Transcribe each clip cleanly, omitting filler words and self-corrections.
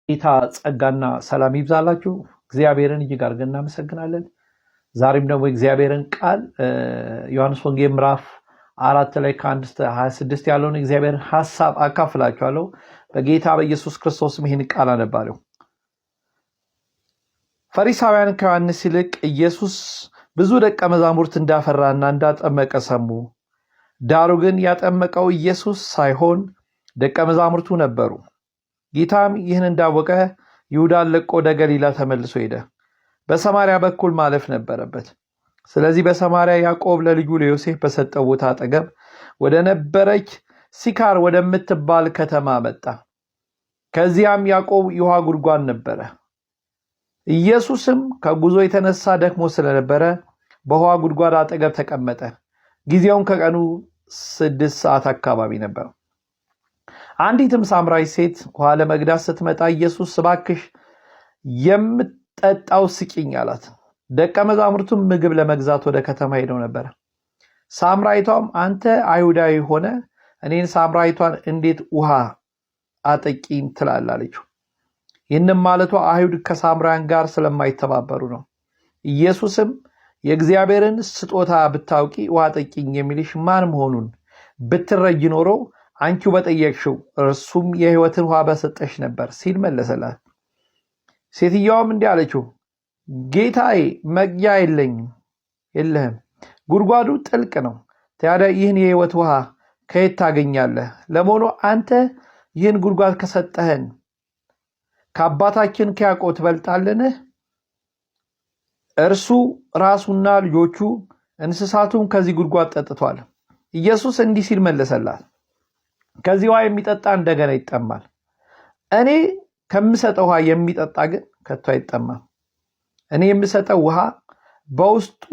ጌታ ጸጋና ሰላም ይብዛላችሁ። እግዚአብሔርን እጅግ አድርገን እናመሰግናለን። ዛሬም ደግሞ እግዚአብሔርን ቃል ዮሐንስ ወንጌል ምዕራፍ 4 ላይ ከ1 እስከ 26 ያለውን እግዚአብሔርን ሐሳብ አካፍላችኋለሁ። በጌታ በኢየሱስ ክርስቶስም ይህን ቃል አነባለሁ። ፈሪሳውያን ከዮሐንስ ይልቅ ኢየሱስ ብዙ ደቀ መዛሙርት እንዳፈራና እንዳጠመቀ ሰሙ። ዳሩ ግን ያጠመቀው ኢየሱስ ሳይሆን ደቀ መዛሙርቱ ነበሩ። ጌታም ይህን እንዳወቀ ይሁዳን ለቆ ወደ ገሊላ ተመልሶ ሄደ። በሰማርያ በኩል ማለፍ ነበረበት። ስለዚህ በሰማርያ ያዕቆብ ለልጁ ለዮሴፍ በሰጠው ቦታ አጠገብ ወደ ነበረች ሲካር ወደምትባል ከተማ መጣ። ከዚያም ያዕቆብ የውሃ ጉድጓድ ነበረ። ኢየሱስም ከጉዞ የተነሳ ደክሞ ስለነበረ በውሃ ጉድጓድ አጠገብ ተቀመጠ። ጊዜውም ከቀኑ 6 ሰዓት አካባቢ ነበር። አንዲትም ሳምራዊት ሴት ውሃ ለመቅዳት ስትመጣ ኢየሱስ እባክሽ የምትጠጣው ስጪኝ አላት። ደቀ መዛሙርቱም ምግብ ለመግዛት ወደ ከተማ ሄደው ነበር። ሳምራዊቷም አንተ አይሁዳዊ ሆነ እኔን ሳምራዊቷን እንዴት ውሃ አጠጪኝ ትላለህ አለችው። ይህንም ማለቷ አይሁድ ከሳምራውያን ጋር ስለማይተባበሩ ነው። ኢየሱስም የእግዚአብሔርን ስጦታ ብታውቂ ውሃ አጠጪኝ የሚልሽ ማን መሆኑን ብትረጂ ኖሮ አንቺው በጠየቅሽው እርሱም የሕይወትን ውሃ በሰጠሽ ነበር ሲል መለሰላት። ሴትየዋም እንዲህ አለችው፣ ጌታዬ መቅጃ የለህም፣ ጉድጓዱ ጥልቅ ነው። ታዲያ ይህን የሕይወት ውሃ ከየት ታገኛለህ? ለመሆኑ አንተ ይህን ጉድጓድ ከሰጠህን ከአባታችን ከያዕቆብ ትበልጣለህን? እርሱ ራሱና ልጆቹ እንስሳቱም ከዚህ ጉድጓድ ጠጥቷል። ኢየሱስ እንዲህ ሲል መለሰላት፣ ከዚህ ውሃ የሚጠጣ እንደገና ይጠማል። እኔ ከምሰጠው ውሃ የሚጠጣ ግን ከቶ አይጠማም። እኔ የምሰጠው ውሃ በውስጡ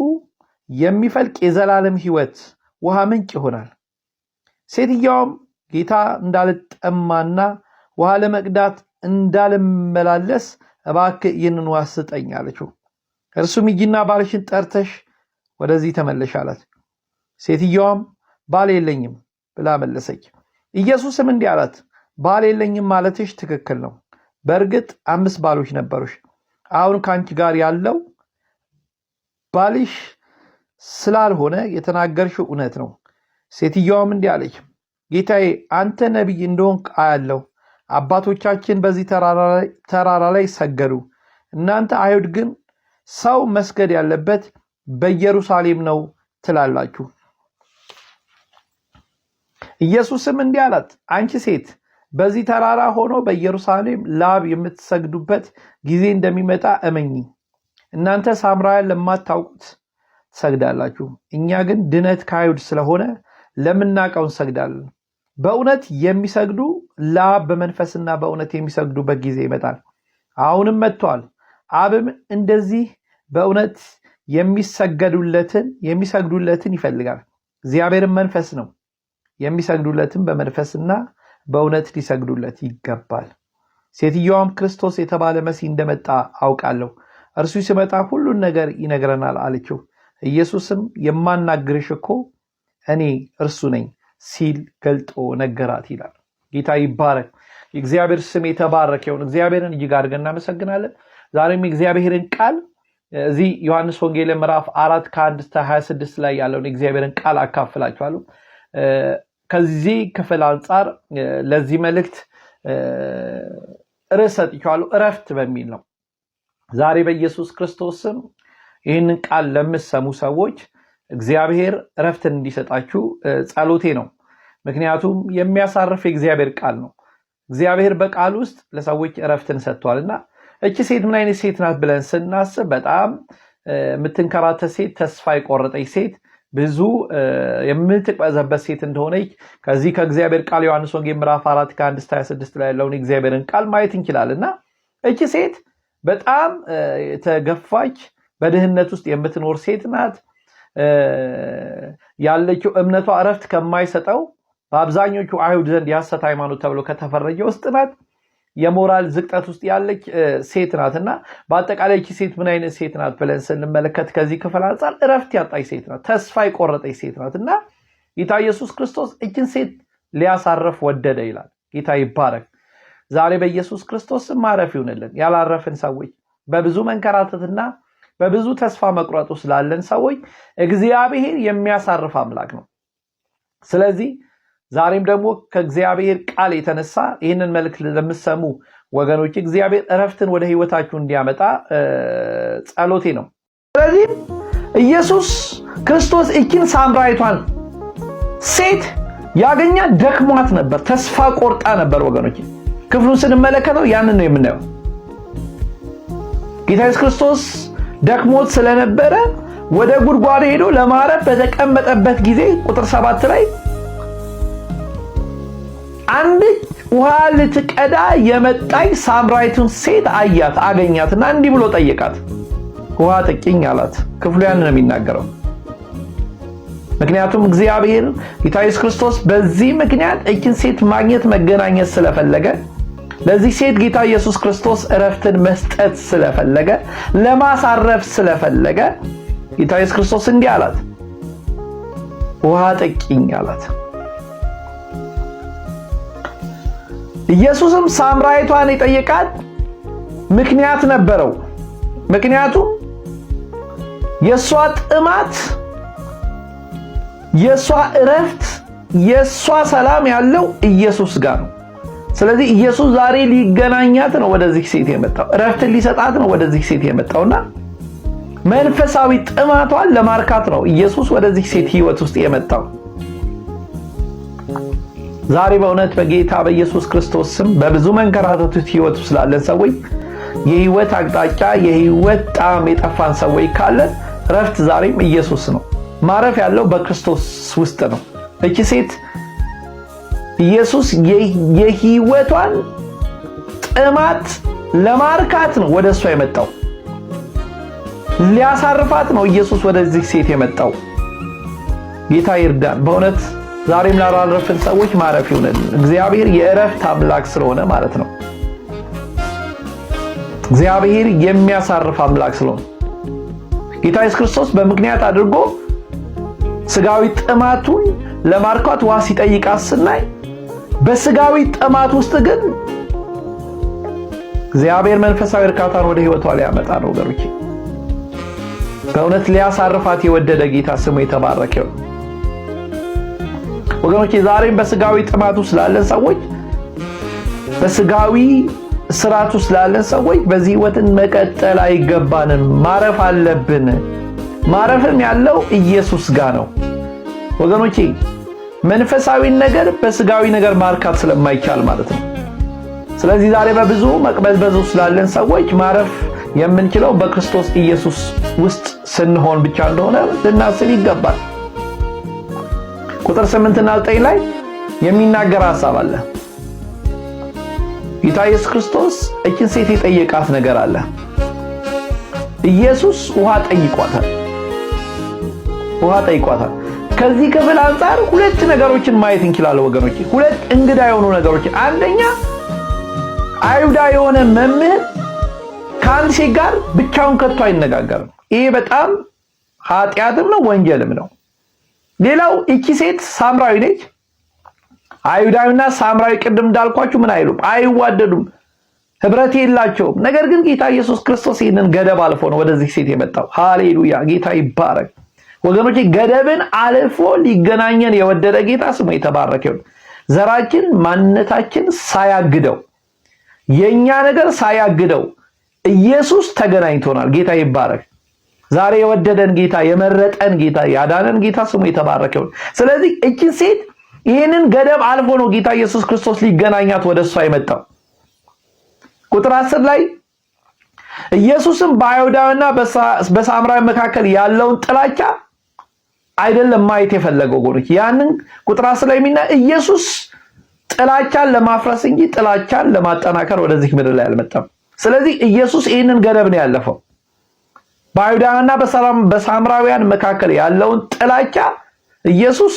የሚፈልቅ የዘላለም ሕይወት ውሃ ምንጭ ይሆናል። ሴትየዋም ጌታ እንዳልጠማና ውሃ ለመቅዳት እንዳልመላለስ እባክህ ይህንን ውሃ ስጠኝ አለችው። እርሱም ሂጂና ባልሽን ጠርተሽ ወደዚህ ተመለሽ አላት። ሴትየዋም ባል የለኝም ብላ መለሰች። ኢየሱስም እንዲህ አላት፣ ባል የለኝም ማለትሽ ትክክል ነው። በእርግጥ 5 ባሎች ነበሩሽ። አሁን ከአንቺ ጋር ያለው ባልሽ ስላልሆነ የተናገርሽው እውነት ነው። ሴትየዋም እንዲህ አለች፣ ጌታዬ አንተ ነቢይ እንደሆንክ አያለሁ። አባቶቻችን በዚህ ተራራ ላይ ሰገዱ። እናንተ አይሁድ ግን ሰው መስገድ ያለበት በኢየሩሳሌም ነው ትላላችሁ። ኢየሱስም እንዲህ አላት፣ አንቺ ሴት በዚህ ተራራ ሆኖ በኢየሩሳሌም ለአብ የምትሰግዱበት ጊዜ እንደሚመጣ እመኚ። እናንተ ሳምራውያን ለማታውቁት ትሰግዳላችሁ፣ እኛ ግን ድነት ከአይሁድ ስለሆነ ለምናውቀው እንሰግዳለን። በእውነት የሚሰግዱ ለአብ በመንፈስና በእውነት የሚሰግዱበት ጊዜ ይመጣል፣ አሁንም መጥቷል። አብም እንደዚህ በእውነት የሚሰግዱለትን ይፈልጋል። እግዚአብሔርም መንፈስ ነው፣ የሚሰግዱለትን በመንፈስና በእውነት ሊሰግዱለት ይገባል። ሴትየዋም ክርስቶስ የተባለ መሲህ እንደመጣ አውቃለሁ፣ እርሱ ሲመጣ ሁሉን ነገር ይነግረናል አለችው። ኢየሱስም የማናግርሽ እኮ እኔ እርሱ ነኝ ሲል ገልጦ ነገራት ይላል። ጌታ ይባረክ። የእግዚአብሔር ስም የተባረከ ይሁን። እግዚአብሔርን እጅግ አድርገን እናመሰግናለን። ዛሬም የእግዚአብሔርን ቃል እዚህ ዮሐንስ ወንጌል ምዕራፍ 4 ከ1 እስከ 26 ላይ ያለውን የእግዚአብሔርን ቃል አካፍላችኋለሁ። ከዚህ ክፍል አንጻር ለዚህ መልእክት ርዕስ ሰጥቻለሁ፣ እረፍት በሚል ነው። ዛሬ በኢየሱስ ክርስቶስ ስም ይህንን ቃል ለምትሰሙ ሰዎች እግዚአብሔር እረፍትን እንዲሰጣችሁ ጸሎቴ ነው። ምክንያቱም የሚያሳርፍ የእግዚአብሔር ቃል ነው። እግዚአብሔር በቃል ውስጥ ለሰዎች እረፍትን ሰጥቷልና እቺ ሴት ምን አይነት ሴት ናት ብለን ስናስብ በጣም የምትንከራተት ሴት፣ ተስፋ የቆረጠች ሴት፣ ብዙ የምትቀዘበት ሴት እንደሆነች ከዚህ ከእግዚአብሔር ቃል ዮሐንስ ወንጌል ምዕራፍ 4 ከ1 እስከ 26 ላይ ያለውን የእግዚአብሔርን ቃል ማየት እንችላለንና እቺ ሴት በጣም የተገፋች በድህነት ውስጥ የምትኖር ሴት ናት። ያለችው እምነቷ እረፍት ከማይሰጠው በአብዛኞቹ አይሁድ ዘንድ የሐሰት ሃይማኖት ተብሎ ከተፈረጀ ውስጥ ናት። የሞራል ዝቅጠት ውስጥ ያለች ሴት ናትና በአጠቃላይ እቺ ሴት ምን አይነት ሴት ናት ብለን ስንመለከት ከዚህ ክፍል አንፃር እረፍት ያጣች ሴት ናት፣ ተስፋ የቆረጠች ሴት ናትና ጌታ ኢየሱስ ክርስቶስ እቺን ሴት ሊያሳርፍ ወደደ ይላል። ጌታ ይባረክ። ዛሬ በኢየሱስ ክርስቶስ ማረፍ ይሁንልን። ያላረፍን ሰዎች በብዙ መንከራተትና በብዙ ተስፋ መቁረጥ ስላለን ሰዎች እግዚአብሔር የሚያሳርፍ አምላክ ነው። ስለዚህ ዛሬም ደግሞ ከእግዚአብሔር ቃል የተነሳ ይህንን መልእክት ለምትሰሙ ወገኖች እግዚአብሔር እረፍትን ወደ ህይወታችሁ እንዲያመጣ ጸሎቴ ነው። ስለዚህ ኢየሱስ ክርስቶስ እቺን ሳምራዊቷን ሴት ያገኛ ደክሟት ነበር፣ ተስፋ ቆርጣ ነበር። ወገኖች ክፍሉን ስንመለከተው ያንን ነው የምናየው። ጌታ ኢየሱስ ክርስቶስ ደክሞት ስለነበረ ወደ ጉድጓድ ሄዶ ለማረፍ በተቀመጠበት ጊዜ ቁጥር 7 ላይ አንድ ውሃ ልትቀዳ የመጣች ሳምራዊቱን ሴት አገኛትና እንዲህ ብሎ ጠየቃት። ውሃ ጠጪኝ አላት። ክፍሉ ያንን ነው የሚናገረው። ምክንያቱም እግዚአብሔር ጌታ ኢየሱስ ክርስቶስ በዚህ ምክንያት እቺን ሴት ማግኘት መገናኘት ስለፈለገ፣ ለዚህ ሴት ጌታ ኢየሱስ ክርስቶስ እረፍትን መስጠት ስለፈለገ፣ ለማሳረፍ ስለፈለገ ጌታ ኢየሱስ ክርስቶስ እንዲህ አላት፣ ውሃ ጠጪኝ አላት። ኢየሱስም ሳምራዊቷን የጠየቃት ምክንያት ነበረው። ምክንያቱም የሷ ጥማት፣ የሷ እረፍት፣ የሷ ሰላም ያለው ኢየሱስ ጋር ነው። ስለዚህ ኢየሱስ ዛሬ ሊገናኛት ነው ወደዚህ ሴት የመጣው፣ እረፍትን ሊሰጣት ነው ወደዚህ ሴት የመጣውና መንፈሳዊ ጥማቷን ለማርካት ነው ኢየሱስ ወደዚህ ሴት ህይወት ውስጥ የመጣው። ዛሬ በእውነት በጌታ በኢየሱስ ክርስቶስ ስም በብዙ መንከራተቶች ህይወት ውስጥ ስላለን ሰዎች የህይወት አቅጣጫ የህይወት ጣዕም የጠፋን ሰዎች ካለን እረፍት ዛሬም ኢየሱስ ነው። ማረፍ ያለው በክርስቶስ ውስጥ ነው። እቺ ሴት ኢየሱስ የህይወቷን ጥማት ለማርካት ነው ወደሷ የመጣው። ሊያሳርፋት ነው ኢየሱስ ወደዚህ ሴት የመጣው። ጌታ ይርዳን። በእውነት ዛሬም ላላረፍን ሰዎች ማረፍ ይሁንልን። እግዚአብሔር የእረፍት አምላክ ስለሆነ ማለት ነው። እግዚአብሔር የሚያሳርፍ አምላክ ስለሆነ ጌታ ኢየሱስ ክርስቶስ በምክንያት አድርጎ ስጋዊ ጥማቱን ለማርካት ውሃ ሲጠይቃት ስናይ፣ በስጋዊ ጥማት ውስጥ ግን እግዚአብሔር መንፈሳዊ እርካታን ወደ ህይወቷ ሊያመጣ ነው። ወገኖቼ በእውነት ሊያሳርፋት የወደደ ጌታ ስሙ የተባረከ ይሁን። ወገኖቼ ዛሬም በስጋዊ ጥማት ውስጥ ላለን ሰዎች፣ በስጋዊ ስርዓት ውስጥ ላለን ሰዎች በዚህ ህይወትን መቀጠል አይገባንም። ማረፍ አለብን። ማረፍም ያለው ኢየሱስ ጋር ነው። ወገኖቼ መንፈሳዊ ነገር በስጋዊ ነገር ማርካት ስለማይቻል ማለት ነው። ስለዚህ ዛሬ በብዙ መቅበዝበዝ ውስጥ ላለን ሰዎች ማረፍ የምንችለው በክርስቶስ ኢየሱስ ውስጥ ስንሆን ብቻ እንደሆነ ልናስብ ይገባል። ቁጥር 8 እና 9 ላይ የሚናገር ሐሳብ አለ። ጌታ ኢየሱስ ክርስቶስ እቺን ሴት የጠየቃት ነገር አለ። ኢየሱስ ውሃ ጠይቋታል። ከዚህ ክፍል አንፃር ሁለት ነገሮችን ማየት እንችላለን ወገኖች፣ ሁለት እንግዳ የሆኑ ነገሮች። አንደኛ አይሁዳ የሆነ መምህር ከአንድ ሴት ጋር ብቻውን ከቶ አይነጋገርም። ይሄ በጣም ኃጢአትም ነው ወንጀልም ነው። ሌላው እቺ ሴት ሳምራዊ ነች። አይሁዳዊና ሳምራዊ ቅድም እንዳልኳችሁ ምን አይሉም፣ አይዋደዱም፣ ህብረት የላቸውም። ነገር ግን ጌታ ኢየሱስ ክርስቶስ ይህንን ገደብ አልፎ ነው ወደዚህ ሴት የመጣው። ሃሌሉያ! ጌታ ይባረክ። ወገኖቼ ገደብን አልፎ ሊገናኘን የወደደ ጌታ ስሙ የተባረከ ይሁን። ዘራችን ማንነታችን ሳያግደው፣ የኛ ነገር ሳያግደው ኢየሱስ ተገናኝቶናል። ጌታ ይባረክ። ዛሬ የወደደን ጌታ፣ የመረጠን ጌታ፣ ያዳነን ጌታ ስሙ የተባረከ ይሁን። ስለዚህ እቺ ሴት ይህንን ገደብ አልፎ ነው ጌታ ኢየሱስ ክርስቶስ ሊገናኛት ወደሷ የመጣው። ቁጥር 10 ላይ ኢየሱስም በአይሁዳውያንና በሳምራዊ መካከል ያለውን ጥላቻ አይደለም ማየት የፈለገው ጎኖች። ያንን ቁጥር 10 ላይ የሚና ኢየሱስ ጥላቻን ለማፍረስ እንጂ ጥላቻን ለማጠናከር ወደዚህ ምድር ላይ አልመጣም። ስለዚህ ኢየሱስ ይህንን ገደብ ነው ያለፈው። በአይሁዳውያንና በሳምራውያን መካከል ያለውን ጥላቻ ኢየሱስ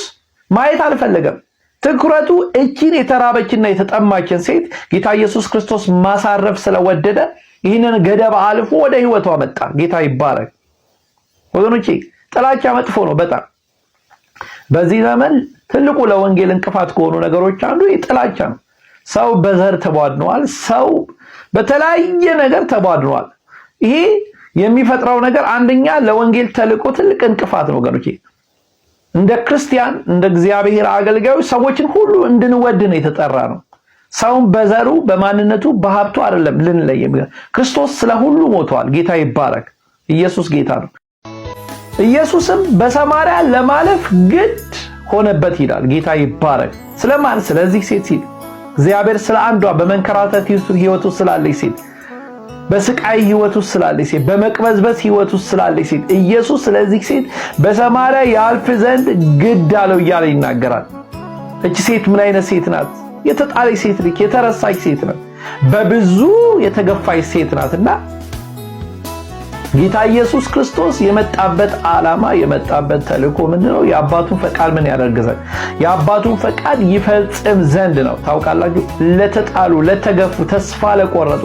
ማየት አልፈለገም። ትኩረቱ እቺን የተራበችና የተጠማችን ሴት ጌታ ኢየሱስ ክርስቶስ ማሳረፍ ስለወደደ ይህንን ገደብ አልፎ ወደ ህይወቷ መጣ። ጌታ ይባረክ። ወገኖቼ ጥላቻ መጥፎ ነው በጣም። በዚህ ዘመን ትልቁ ለወንጌል እንቅፋት ከሆኑ ነገሮች አንዱ ጥላቻ ነው። ሰው በዘር ተቧድኗል። ሰው በተለያየ ነገር ተቧድኗል። ይሄ የሚፈጥረው ነገር አንደኛ ለወንጌል ተልቆ ትልቅ እንቅፋት ነው ወገኖቼ። እንደ ክርስቲያን እንደ እግዚአብሔር አገልጋዮች ሰዎችን ሁሉ እንድንወድ ነው የተጠራ ነው። ሰውን በዘሩ በማንነቱ በሀብቱ አይደለም ልንለይ። ክርስቶስ ስለ ሁሉ ሞቷል። ጌታ ይባረክ። ኢየሱስ ጌታ ነው። ኢየሱስም በሰማርያ ለማለፍ ግድ ሆነበት ይላል። ጌታ ይባረክ። ስለማን? ስለዚህ ሴት ሲል እግዚአብሔር ስለ አንዷ በመንከራተት ህይወት ውስጥ ስላለች ሴት፣ በስቃይ ህይወት ውስጥ ስላለች ሴት፣ በመቅበዝበዝ ህይወት ውስጥ ስላለች ሴት ኢየሱስ ስለዚህ ሴት በሰማርያ ያልፍ ዘንድ ግድ አለው እያለ ይናገራል። እቺ ሴት ምን አይነት ሴት ናት? የተጣለች ሴት ልክ የተረሳች ሴት ናት። በብዙ የተገፋች ሴት ናትና ጌታ ኢየሱስ ክርስቶስ የመጣበት ዓላማ የመጣበት ተልእኮ ምንድነው? የአባቱን ፈቃድ ምን ያደርግ ዘንድ የአባቱን ፈቃድ ይፈጽም ዘንድ ነው። ታውቃላችሁ፣ ለተጣሉ፣ ለተገፉ፣ ተስፋ ለቆረጡ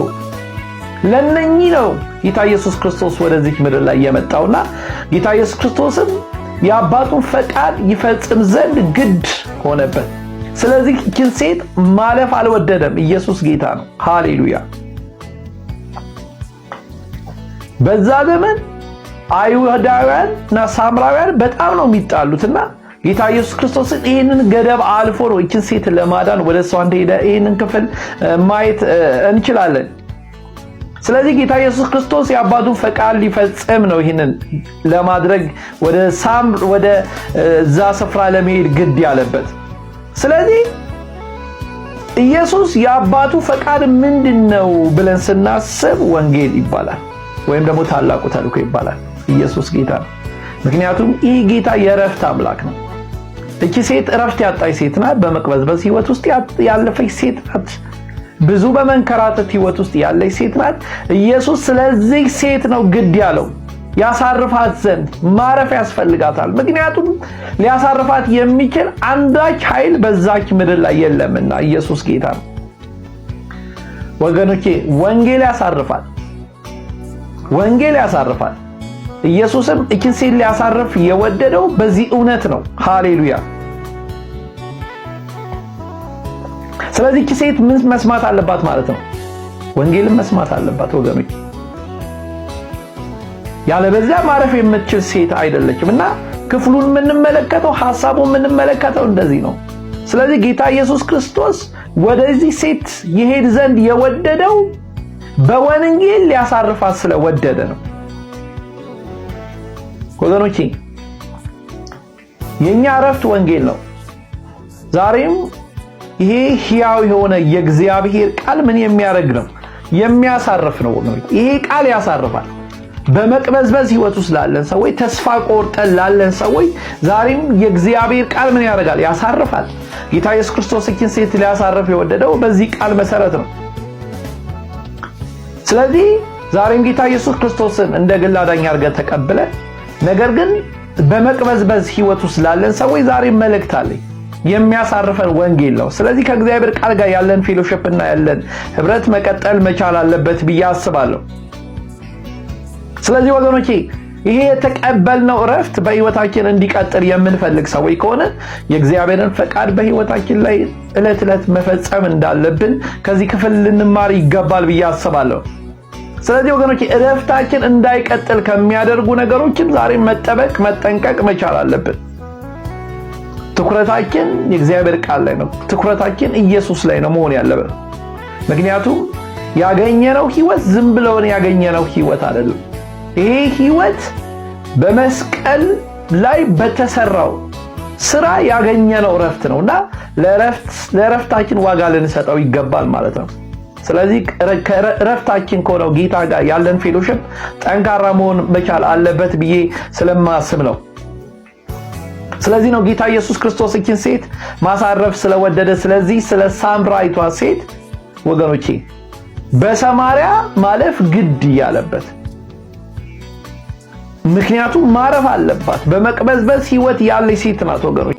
ለነኚህ ነው ጌታ ኢየሱስ ክርስቶስ ወደዚህ ምድር ላይ የመጣውና ጌታ ኢየሱስ ክርስቶስም የአባቱን ፈቃድ ይፈጽም ዘንድ ግድ ሆነበት። ስለዚህ ይህችን ሴት ማለፍ አልወደደም። ኢየሱስ ጌታ ነው። ሃሌሉያ። በዛ ዘመን አይሁዳውያንና ሳምራውያን በጣም ነው የሚጣሉትና ጌታ ኢየሱስ ክርስቶስ ይሄንን ገደብ አልፎ ነው ይህችን ሴት ለማዳን ወደ እሷ እንደሄደ ይሄንን ክፍል ማየት እንችላለን። ስለዚህ ጌታ ኢየሱስ ክርስቶስ የአባቱን ፈቃድ ሊፈጽም ነው ይሄንን ለማድረግ ወደ ዛ ስፍራ ለመሄድ ግድ ያለበት። ስለዚህ ኢየሱስ የአባቱ ፈቃድ ምንድነው ብለን ስናስብ ወንጌል ይባላል፣ ወይም ደግሞ ታላቁ ተልእኮ ይባላል። ኢየሱስ ጌታ ነው። ምክንያቱም ይህ ጌታ የእረፍት አምላክ ነው። እቺ ሴት እረፍት ያጣች ሴት ናት። በመቅበዝበዝ ህይወት ውስጥ ያለፈች ሴት ናት። ብዙ በመንከራተት ህይወት ውስጥ ያለች ሴት ናት። ኢየሱስ ስለዚህ ሴት ነው ግድ ያለው ያሳርፋት ዘንድ ማረፍ ያስፈልጋታል። ምክንያቱም ሊያሳርፋት የሚችል አንዳች ኃይል በዛች ምድር ላይ የለምና ኢየሱስ ጌታ ነው። ወገኖቼ ወንጌል ያሳርፋል። ወንጌል ያሳርፋል። ኢየሱስም እቺን ሴት ሊያሳርፍ የወደደው በዚህ እውነት ነው። ሃሌሉያ። ስለዚህ እቺ ሴት ምን መስማት አለባት ማለት ነው? ወንጌልን መስማት አለባት ወገኖች። ያለበዚያ ማረፍ የምትችል ሴት አይደለችምና ክፍሉን የምንመለከተው ሐሳቡን የምንመለከተው እንደዚህ ነው። ስለዚህ ጌታ ኢየሱስ ክርስቶስ ወደዚህ ሴት ይሄድ ዘንድ የወደደው በወንጌል ሊያሳርፋት ስለወደደ ነው። ወገኖቼ የኛ እረፍት ወንጌል ነው። ዛሬም ይሄ ሕያው የሆነ የእግዚአብሔር ቃል ምን የሚያደርግ ነው? የሚያሳርፍ ነው ወገኖቼ። ይሄ ቃል ያሳርፋል። በመቅበዝበዝ ህይወት ውስጥ ላለን ሰዎች፣ ተስፋ ቆርጠን ላለን ሰዎች ዛሬም የእግዚአብሔር ቃል ምን ያደርጋል? ያሳርፋል። ጌታ ኢየሱስ ክርስቶስ እቺን ሴት ሊያሳርፍ የወደደው በዚህ ቃል መሰረት ነው። ስለዚህ ዛሬም ጌታ ኢየሱስ ክርስቶስን እንደ ግል አዳኝ አድርገን ተቀብለን፣ ነገር ግን በመቅበዝበዝ ህይወት ውስጥ ላለን ሰዎች ዛሬም መልእክት አለኝ። የሚያሳርፈን ወንጌል ነው። ስለዚህ ከእግዚአብሔር ቃል ጋር ያለን ፌሎሺፕ እና ያለን ህብረት መቀጠል መቻል አለበት ብዬ አስባለሁ። ስለዚህ ወገኖቼ ይሄ የተቀበልነው እረፍት በህይወታችን እንዲቀጥል የምንፈልግ ሰዎች ከሆነ የእግዚአብሔርን ፈቃድ በህይወታችን ላይ ዕለት ዕለት መፈጸም እንዳለብን ከዚህ ክፍል ልንማር ይገባል ብዬ አስባለሁ። ስለዚህ ወገኖቼ እረፍታችን እንዳይቀጥል ከሚያደርጉ ነገሮችም ዛሬ መጠበቅ መጠንቀቅ መቻል አለብን። ትኩረታችን የእግዚአብሔር ቃል ላይ ነው። ትኩረታችን ኢየሱስ ላይ ነው መሆን ያለበት። ምክንያቱም ያገኘነው ህይወት ዝም ብለን ያገኘነው ህይወት አይደለም። ይሄ ህይወት በመስቀል ላይ በተሰራው ስራ ያገኘነው እረፍት ነውና ለእረፍታችን ዋጋ ልንሰጠው ይገባል ማለት ነው። ስለዚህ እረፍታችን ከሆነው ጌታ ጋር ያለን ፌሎሺፕ ጠንካራ መሆን መቻል አለበት ብዬ ስለማስብ ነው። ስለዚህ ነው ጌታ ኢየሱስ ክርስቶስ እቺን ሴት ማሳረፍ ስለወደደ ስለዚህ ስለ ሳምራዊቷ ሴት ወገኖቼ በሰማርያ ማለፍ ግድ ያለበት። ምክንያቱም ማረፍ አለባት። በመቅበዝበዝ ህይወት ያለች ሴት ናት ወገኖች።